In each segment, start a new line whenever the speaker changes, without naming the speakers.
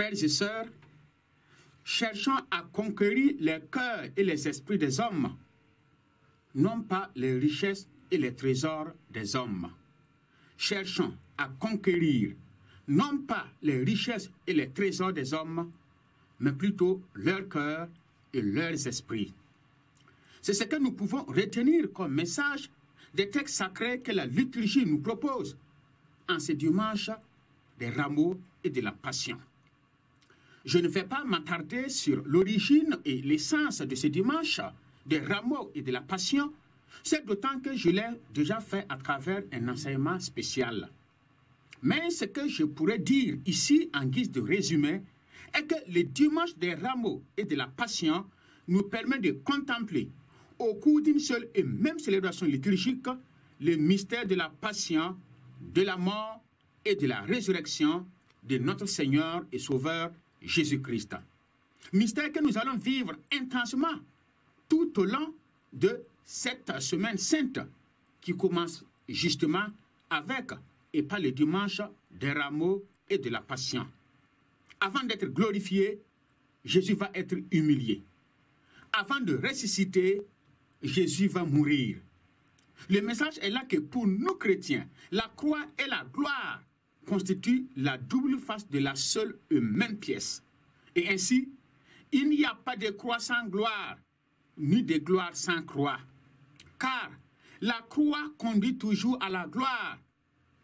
Frères et sœurs, cherchons à conquérir les cœurs et les esprits des hommes, non pas les richesses et les trésors des hommes. Cherchons à conquérir non pas les richesses et les trésors des hommes, mais plutôt leur cœur et leurs esprits. C'est ce que nous pouvons retenir comme message des textes sacrés que la liturgie nous propose en ce dimanche des rameaux et de la passion. Je ne vais pas m'attarder sur l'origine et l'essence de ce dimanche des rameaux et de la passion, c'est d'autant que je l'ai déjà fait à travers un enseignement spécial. Mais ce que je pourrais dire ici en guise de résumé est que le dimanche des rameaux et de la passion nous permet de contempler au cours d'une seule et même célébration liturgique le mystère de la passion, de la mort et de la résurrection de notre Seigneur et Sauveur Jésus-Christ. Mystère que nous allons vivre intensément tout au long de cette semaine sainte qui commence justement avec et par le dimanche des rameaux et de la passion. Avant d'être glorifié, Jésus va être humilié. Avant de ressusciter, Jésus va mourir. Le message est là que pour nous chrétiens, la croix et la gloire constituent la double face de la seule et même pièce. Et ainsi, il n'y a pas de croix sans gloire, ni de gloire sans croix. Car la croix conduit toujours à la gloire,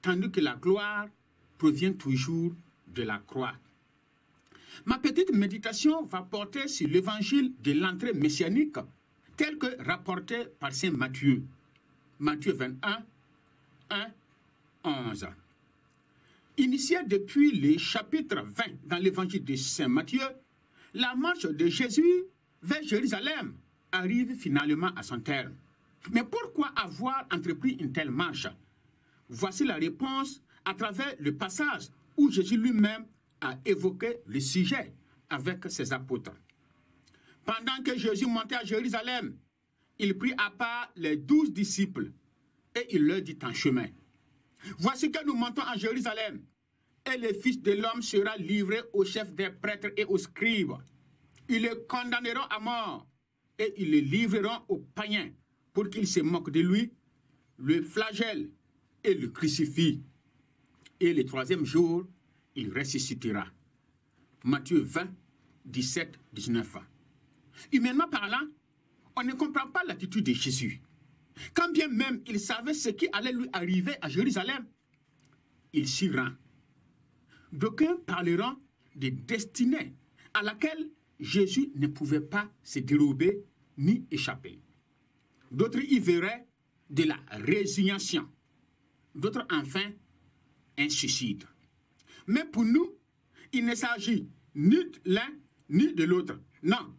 tandis que la gloire provient toujours de la croix. Ma petite méditation va porter sur l'évangile de l'entrée messianique, tel que rapporté par saint Matthieu. Matthieu 21, 1, 11. Initiée depuis le chapitre 20 dans l'évangile de saint Matthieu, la marche de Jésus vers Jérusalem arrive finalement à son terme. Mais pourquoi avoir entrepris une telle marche? Voici la réponse à travers le passage où Jésus lui-même a évoqué le sujet avec ses apôtres. Pendant que Jésus montait à Jérusalem, il prit à part les 12 disciples et il leur dit en chemin: voici que nous montons à Jérusalem, et le Fils de l'homme sera livré aux chefs des prêtres et aux scribes. Ils le condamneront à mort et ils le livreront aux païens pour qu'ils se moquent de lui, le flagellent et le crucifient. Et le troisième jour, il ressuscitera. Matthieu 20, 17, 19. Humainement parlant, on ne comprend pas l'attitude de Jésus. Quand bien même il savait ce qui allait lui arriver à Jérusalem, il s'y rend. D'aucuns parleront de destinée à laquelle Jésus ne pouvait pas se dérober ni échapper. D'autres y verraient de la résignation. D'autres enfin un suicide. Mais pour nous, il ne s'agit ni de l'un ni de l'autre. Non,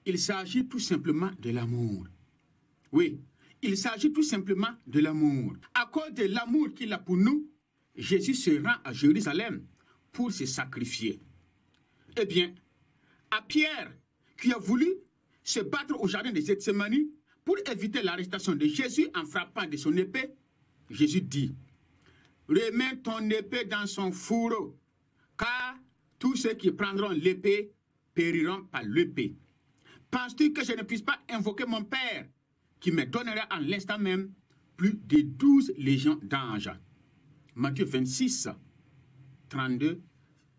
il s'agit tout simplement de l'amour. Oui, il s'agit tout simplement de l'amour. À cause de l'amour qu'il a pour nous, Jésus se rend à Jérusalem pour se sacrifier. Eh bien, à Pierre, qui a voulu se battre au jardin de Gethsémani pour éviter l'arrestation de Jésus en frappant de son épée, Jésus dit: remets ton épée dans son fourreau, car tous ceux qui prendront l'épée périront par l'épée. Penses-tu que je ne puisse pas invoquer mon Père, qui me donnera en l'instant même plus de 12 légions d'anges? Matthieu 26, 32,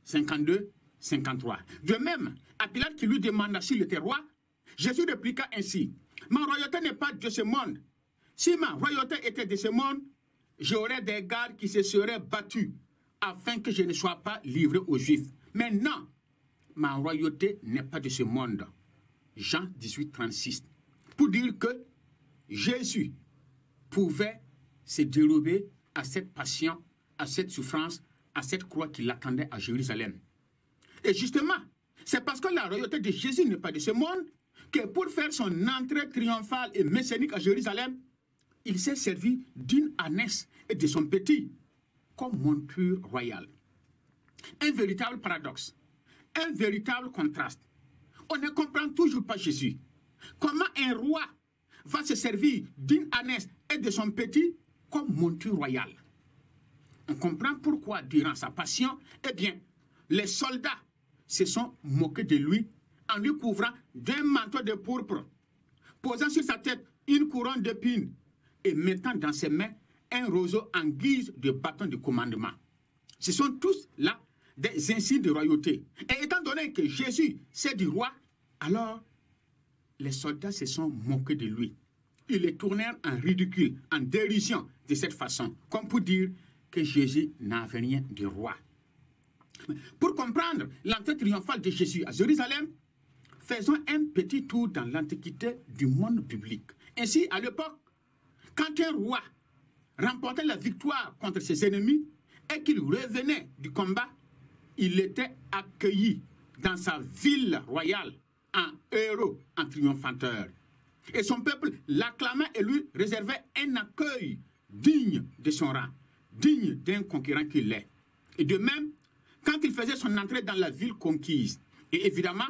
52, 53. De même, à Pilate qui lui demanda s'il était roi, Jésus répliqua ainsi: ma royauté n'est pas de ce monde. Si ma royauté était de ce monde, j'aurais des gardes qui se seraient battus afin que je ne sois pas livré aux Juifs. Mais non, ma royauté n'est pas de ce monde. Jean 18, 36. Pour dire que Jésus pouvait se dérober à cette passion, à cette souffrance, à cette croix qui l'attendait à Jérusalem. Et justement, c'est parce que la royauté de Jésus n'est pas de ce monde que pour faire son entrée triomphale et messianique à Jérusalem, il s'est servi d'une ânesse et de son petit comme monture royale. Un véritable paradoxe, un véritable contraste. On ne comprend toujours pas Jésus. Comment un roi va se servir d'une ânesse et de son petit comme monture royale? On comprend pourquoi, durant sa passion, eh bien, les soldats se sont moqués de lui en lui couvrant d'un manteau de pourpre, posant sur sa tête une couronne d'épines et mettant dans ses mains un roseau en guise de bâton de commandement. Ce sont tous là des insignes de royauté. Et étant donné que Jésus, c'est du roi, alors les soldats se sont moqués de lui. Ils le tournèrent en ridicule, en dérision de cette façon, comme pour dire que Jésus n'avait rien de roi. Pour comprendre l'entrée triomphale de Jésus à Jérusalem, faisons un petit tour dans l'Antiquité du monde public. Ainsi, à l'époque, quand un roi remportait la victoire contre ses ennemis et qu'il revenait du combat, il était accueilli dans sa ville royale en héros, en triomphateur. Et son peuple l'acclamait et lui réservait un accueil digne de son rang, digne d'un conquérant qu'il est. Et de même, quand il faisait son entrée dans la ville conquise, et évidemment,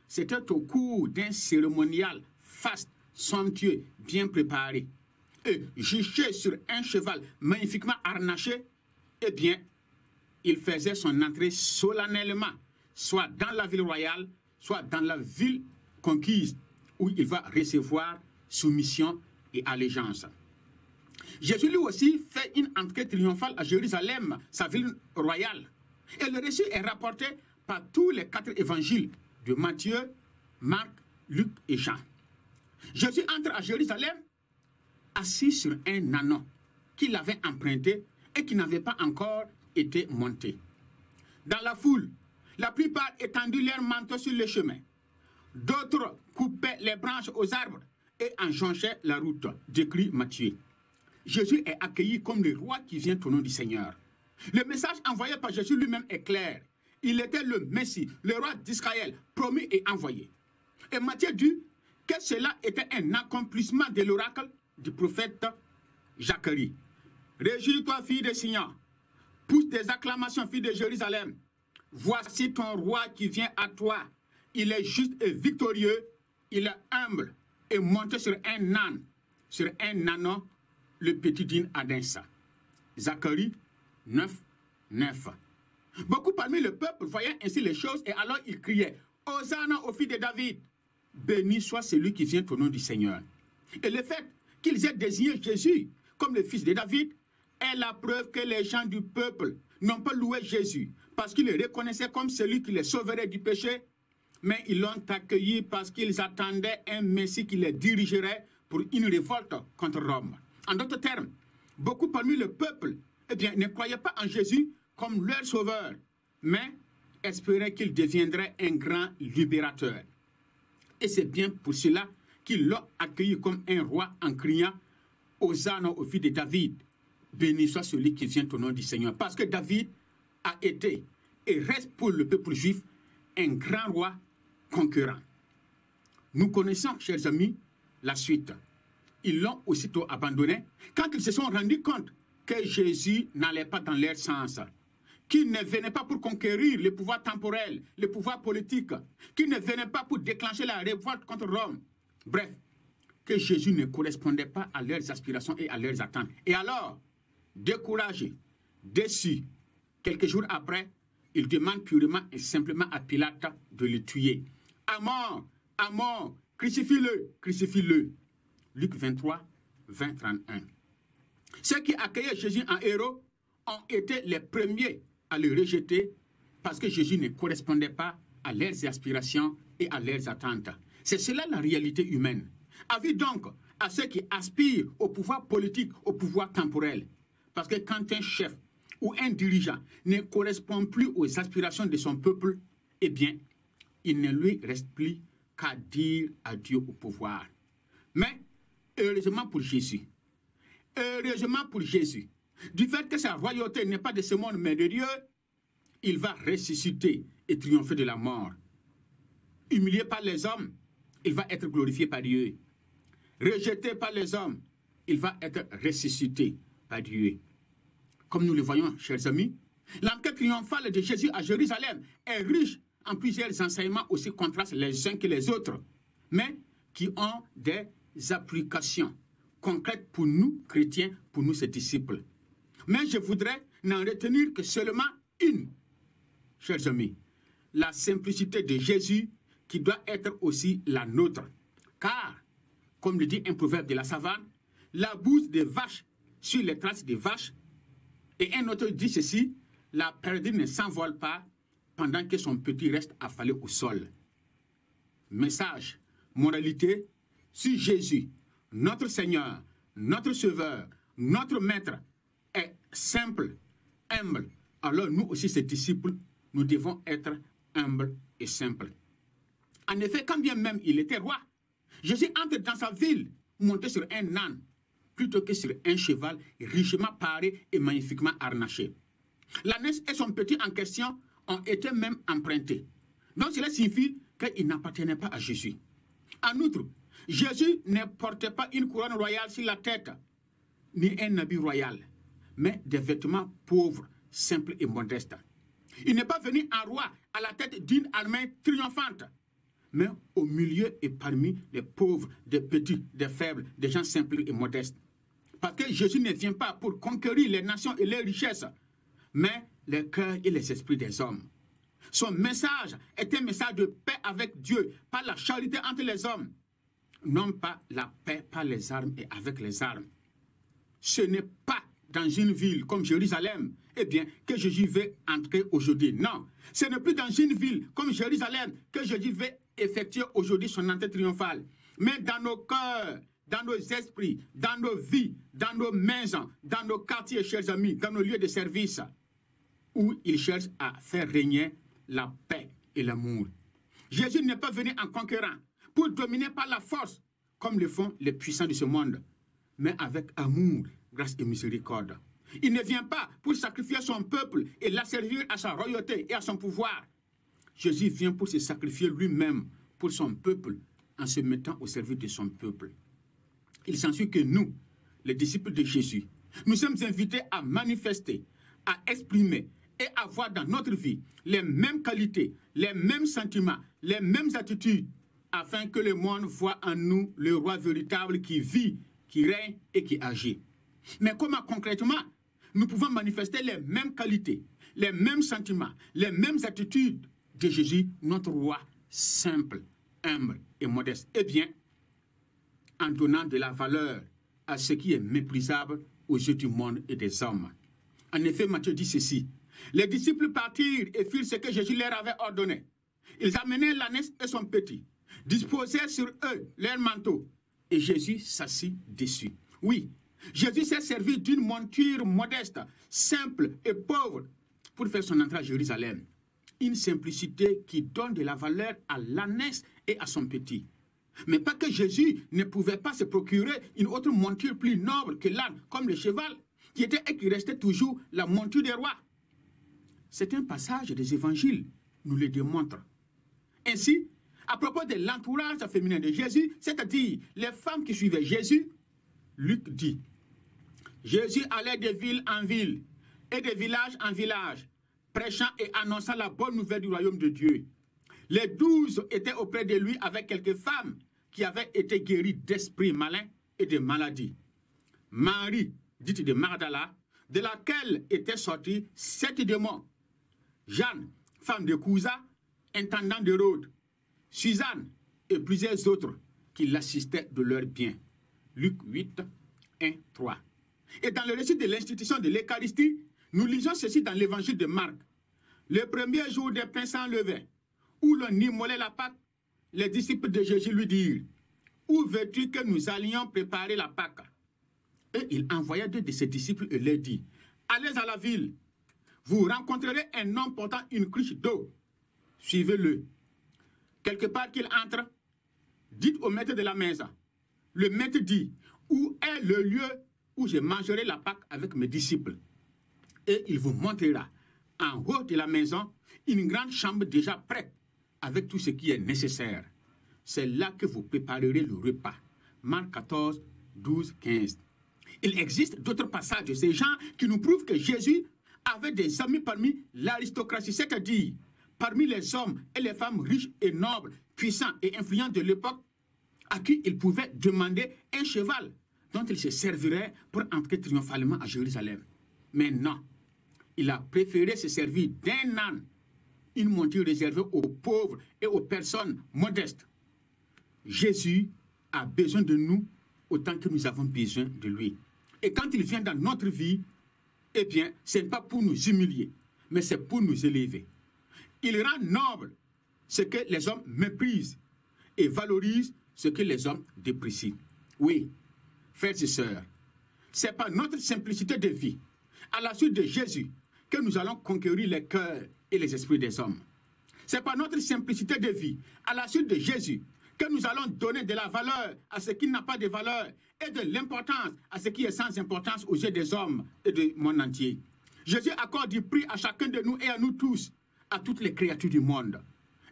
c'était au cours d'un cérémonial faste, somptueux, bien préparé, et juché sur un cheval magnifiquement harnaché, eh bien, il faisait son entrée solennellement, soit dans la ville royale, soit dans la ville conquise, où il va recevoir soumission et allégeance. Jésus lui aussi fait une entrée triomphale à Jérusalem, sa ville royale. Et le récit est rapporté par tous les 4 évangiles de Matthieu, Marc, Luc et Jean. Jésus entre à Jérusalem assis sur un ânon qu'il avait emprunté et qui n'avait pas encore été monté. Dans la foule, la plupart étendaient leurs manteaux sur le chemin. D'autres coupaient les branches aux arbres et en jonchaient la route, décrit Matthieu. Jésus est accueilli comme le roi qui vient au nom du Seigneur. Le message envoyé par Jésus lui-même est clair. Il était le Messie, le roi d'Israël, promis et envoyé. Et Matthieu dit que cela était un accomplissement de l'oracle du prophète Zacharie. Réjouis-toi, fille de Sion, pousse des acclamations, fille de Jérusalem. Voici ton roi qui vient à toi. Il est juste et victorieux, il est humble et monté sur un âne, sur un ânon, le petit digne Adinsa. Zacharie 9, 9. Beaucoup parmi le peuple voyaient ainsi les choses et alors ils criaient « Hosanna au fils de David !» Béni soit celui qui vient au nom du Seigneur. Et le fait qu'ils aient désigné Jésus comme le fils de David est la preuve que les gens du peuple n'ont pas loué Jésus parce qu'ils le reconnaissaient comme celui qui les sauverait du péché, mais ils l'ont accueilli parce qu'ils attendaient un Messie qui les dirigerait pour une révolte contre Rome. En d'autres termes, beaucoup parmi le peuple ne croyaient pas en Jésus comme leur sauveur, mais espéraient qu'il deviendrait un grand libérateur. Et c'est bien pour cela qu'ils l'ont accueilli comme un roi en criant « Hosanna au fils de David !» Béni soit celui qui vient au nom du Seigneur. Parce que David a été et reste pour le peuple juif un grand roi conquérant. Nous connaissons, chers amis, la suite. Ils l'ont aussitôt abandonné quand ils se sont rendus compte que Jésus n'allait pas dans leur sens, qu'il ne venait pas pour conquérir le pouvoir temporel, le pouvoir politique, qu'il ne venait pas pour déclencher la révolte contre Rome. Bref, que Jésus ne correspondait pas à leurs aspirations et à leurs attentes. Et alors, découragés, déçus, quelques jours après, ils demandent purement et simplement à Pilate de le tuer. À mort, crucifie-le, crucifie-le. Luc 23, 20, 31. Ceux qui accueillaient Jésus en héros ont été les premiers à le rejeter parce que Jésus ne correspondait pas à leurs aspirations et à leurs attentes. C'est cela la réalité humaine. Avis donc à ceux qui aspirent au pouvoir politique, au pouvoir temporel. Parce que quand un chef ou un dirigeant ne correspond plus aux aspirations de son peuple, eh bien, il ne lui reste plus qu'à dire adieu au pouvoir. Mais, heureusement pour Jésus, du fait que sa royauté n'est pas de ce monde mais de Dieu, il va ressusciter et triompher de la mort. Humilié par les hommes, il va être glorifié par Dieu. Rejeté par les hommes, il va être ressuscité par Dieu. Comme nous le voyons, chers amis, l'entrée triomphale de Jésus à Jérusalem est riche en plusieurs enseignements aussi contrastes les uns que les autres, mais qui ont des applications concrètes pour nous, chrétiens, pour nous, ses disciples. Mais je voudrais n'en retenir que seulement une, chers amis. la simplicité de Jésus qui doit être aussi la nôtre. Car, comme le dit un proverbe de la savane, la bouse des vaches sur les traces des vaches. Et un autre dit ceci, la perdrix ne s'envole pas pendant que son petit reste affalé au sol. Message, moralité, si Jésus, notre Seigneur, notre Sauveur, notre Maître, est simple, humble, alors nous aussi, ses disciples, nous devons être humbles et simples. En effet, quand bien même il était roi, Jésus entre dans sa ville, monté sur un âne, plutôt que sur un cheval richement paré et magnifiquement harnaché. L'ânesse et son petit en question ont été même empruntés. Donc cela signifie qu'il n'appartenait pas à Jésus. En outre, Jésus ne portait pas une couronne royale sur la tête, ni un habit royal, mais des vêtements pauvres, simples et modestes. Il n'est pas venu en roi à la tête d'une armée triomphante, mais au milieu et parmi les pauvres, des petits, des faibles, des gens simples et modestes. Parce que Jésus ne vient pas pour conquérir les nations et les richesses, mais les cœurs et les esprits des hommes. Son message est un message de paix avec Dieu, par la charité entre les hommes, non pas la paix par les armes et avec les armes. Ce n'est pas dans une ville comme Jérusalem, eh bien, que Jésus veut entrer aujourd'hui. Non, ce n'est plus dans une ville comme Jérusalem que Jésus veut effectuer aujourd'hui son entrée triomphale, mais dans nos cœurs, dans nos esprits, dans nos vies, dans nos maisons, dans nos quartiers, chers amis, dans nos lieux de service, où il cherche à faire régner la paix et l'amour. Jésus n'est pas venu en conquérant pour dominer par la force, comme le font les puissants de ce monde, mais avec amour, grâce et miséricorde. Il ne vient pas pour sacrifier son peuple et l'asservir à sa royauté et à son pouvoir. Jésus vient pour se sacrifier lui-même pour son peuple en se mettant au service de son peuple. Il s'ensuit que nous, les disciples de Jésus, nous sommes invités à manifester, à exprimer et à avoir dans notre vie les mêmes qualités, les mêmes sentiments, les mêmes attitudes, afin que le monde voit en nous le roi véritable qui vit, qui règne et qui agit. Mais comment concrètement nous pouvons manifester les mêmes qualités, les mêmes sentiments, les mêmes attitudes de Jésus, notre roi simple, humble et modeste? Eh bien, en donnant de la valeur à ce qui est méprisable aux yeux du monde et des hommes. En effet, Matthieu dit ceci, les disciples partirent et firent ce que Jésus leur avait ordonné. Ils amenaient l'ânesse et son petit, disposèrent sur eux leurs manteaux, et Jésus s'assit dessus. Oui, Jésus s'est servi d'une monture modeste, simple et pauvre pour faire son entrée à Jérusalem. Une simplicité qui donne de la valeur à l'ânesse et à son petit. Mais pas que Jésus ne pouvait pas se procurer une autre monture plus noble que l'âne, comme le cheval, qui était et qui restait toujours la monture des rois. C'est un passage des évangiles, nous le démontre. Ainsi, à propos de l'entourage féminin de Jésus, c'est-à-dire les femmes qui suivaient Jésus, Luc dit, Jésus allait de ville en ville et de village en village, prêchant et annonçant la bonne nouvelle du royaume de Dieu. Les 12 étaient auprès de lui avec quelques femmes qui avaient été guéries d'esprits malins et de maladies. Marie, dite de Magdala, de laquelle étaient sortis 7 démons. Jeanne, femme de Cousa, intendant d'Hérode. Suzanne et plusieurs autres qui l'assistaient de leurs biens. Luc 8, 1, 3. Et dans le récit de l'institution de l'Eucharistie, nous lisons ceci dans l'évangile de Marc. Le premier jour des pains sans levain, où l'on immolait la Pâque, les disciples de Jésus lui dirent, où veux-tu que nous allions préparer la Pâque? Et il envoya 2 de ses disciples et leur dit, allez à la ville, vous rencontrerez un homme portant une cruche d'eau. Suivez-le. Quelque part qu'il entre, dites au maître de la maison. Le maître dit, où est le lieu où je mangerai la Pâque avec mes disciples? Et il vous montrera en haut de la maison une grande chambre déjà prête avec tout ce qui est nécessaire. C'est là que vous préparerez le repas. Marc 14, 12, 15. Il existe d'autres passages de ces gens qui nous prouvent que Jésus avait des amis parmi l'aristocratie, c'est-à-dire parmi les hommes et les femmes riches et nobles, puissants et influents de l'époque, à qui il pouvait demander un cheval dont il se servirait pour entrer triomphalement à Jérusalem. Mais non, il a préféré se servir d'un âne une monture réservée aux pauvres et aux personnes modestes. Jésus a besoin de nous autant que nous avons besoin de lui. Et quand il vient dans notre vie, eh bien, ce n'est pas pour nous humilier, mais c'est pour nous élever. Il rend noble ce que les hommes méprisent et valorise ce que les hommes déprécient. Oui, frères et sœurs, c'est par notre simplicité de vie, à la suite de Jésus, que nous allons conquérir les cœurs et les esprits des hommes. C'est par notre simplicité de vie, à la suite de Jésus, que nous allons donner de la valeur à ce qui n'a pas de valeur et de l'importance à ce qui est sans importance aux yeux des hommes et du monde entier. Jésus accorde du prix à chacun de nous et à nous tous, à toutes les créatures du monde.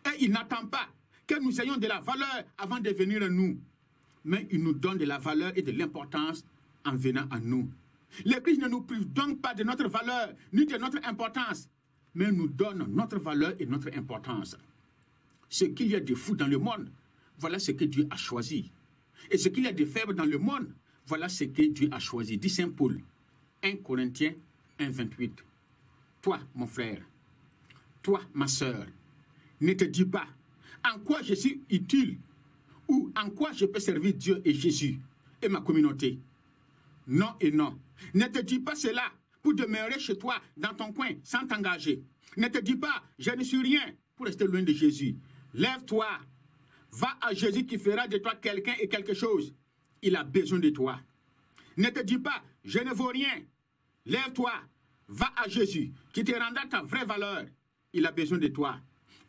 Et il n'attend pas que nous ayons de la valeur avant de venir à nous, mais il nous donne de la valeur et de l'importance en venant à nous. Le Christ ne nous prive donc pas de notre valeur ni de notre importance, mais nous donne notre valeur et notre importance. Ce qu'il y a de fou dans le monde, voilà ce que Dieu a choisi. Et ce qu'il y a de faible dans le monde, voilà ce que Dieu a choisi. Dit Saint Paul, 1 Corinthiens 1, 28. Toi, mon frère, toi, ma sœur, ne te dis pas en quoi je suis utile ou en quoi je peux servir Dieu et Jésus et ma communauté. Non et non. Ne te dis pas cela pour demeurer chez toi dans ton coin sans t'engager. Ne te dis pas je ne suis rien pour rester loin de Jésus. Lève-toi. Va à Jésus qui fera de toi quelqu'un et quelque chose. Il a besoin de toi. Ne te dis pas je ne vaux rien. Lève-toi. Va à Jésus qui te rendra ta vraie valeur. Il a besoin de toi.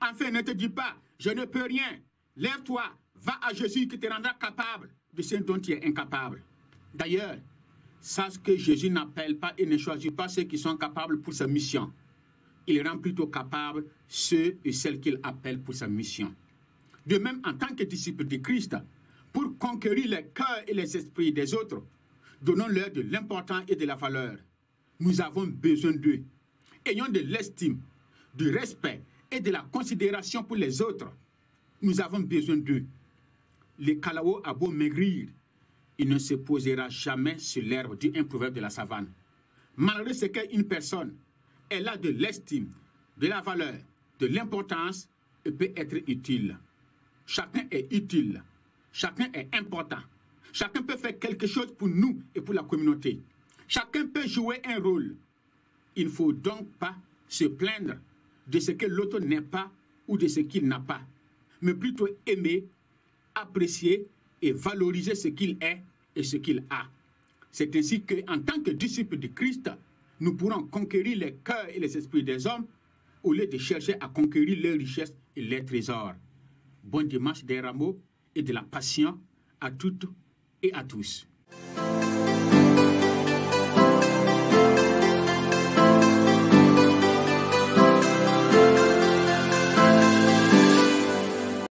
Enfin, ne te dis pas je ne peux rien. Lève-toi. Va à Jésus qui te rendra capable de ce dont tu es incapable. D'ailleurs, sache que Jésus n'appelle pas et ne choisit pas ceux qui sont capables pour sa mission. Il rend plutôt capables ceux et celles qu'il appelle pour sa mission. De même, en tant que disciples de Christ, pour conquérir les cœurs et les esprits des autres, donnons-leur de l'importance et de la valeur. Nous avons besoin d'eux. Ayons de l'estime, du respect et de la considération pour les autres. Nous avons besoin d'eux. Le calao a beau maigrir, il ne se posera jamais sur l'herbe, dit un proverbe de la savane. Malgré ce qu'est une personne, elle a de l'estime, de la valeur, de l'importance et peut être utile. Chacun est utile, chacun est important, chacun peut faire quelque chose pour nous et pour la communauté. Chacun peut jouer un rôle. Il ne faut donc pas se plaindre de ce que l'autre n'est pas ou de ce qu'il n'a pas, mais plutôt aimer, apprécier et valoriser ce qu'il est et ce qu'il a. C'est ainsi qu'en tant que disciples de Christ, nous pourrons conquérir les cœurs et les esprits des hommes au lieu de chercher à conquérir les richesses et les trésors. Bon dimanche des rameaux et de la passion à toutes et à tous.